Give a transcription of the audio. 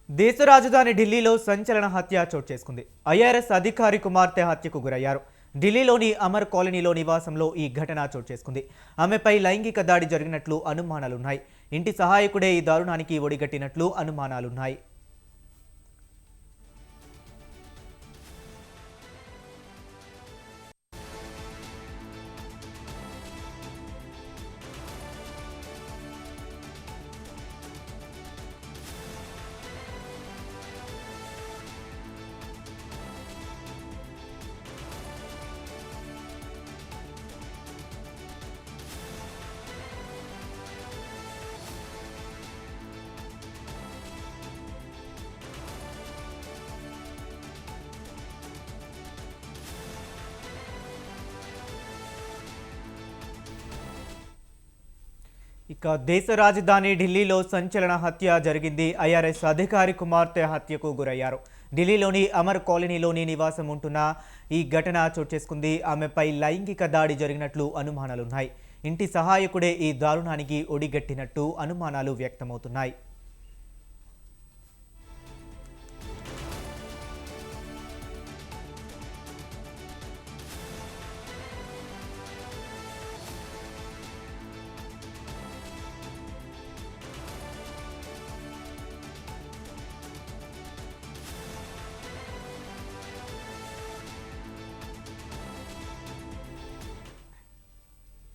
దేశ రాజధాని ఢిల్లీలో సంచలన హత్య చోటు చేసుకుంది. ఐఆర్ఎస్ అధికారి కుమార్తె హత్యకు గురయ్యారు. ఢిల్లీలోని అమర్ కాలనీలో నివాసంలో ఈ ఘటన చోటు చేసుకుంది. ఆమెపై లైంగిక దాడి జరిగినట్లు అనుమానాలున్నాయి. ఇంటి సహాయకుడే ఈ దారుణానికి ఒడిగట్టినట్లు అనుమానాలున్నాయి. ఇక దేశ రాజధాని ఢిల్లీలో సంచలన హత్య జరిగింది. ఐఆర్ఎస్ అధికారి కుమార్తె హత్యకు గురయ్యారు. ఢిల్లీలోని అమర్ కాలనీలోని నివాసం ఉంటున్న ఈ ఘటన చోటు చేసుకుంది. ఆమెపై లైంగిక దాడి జరిగినట్లు అనుమానాలున్నాయి. ఇంటి సహాయకుడే ఈ దారుణానికి ఒడిగట్టినట్టు అనుమానాలు వ్యక్తమవుతున్నాయి.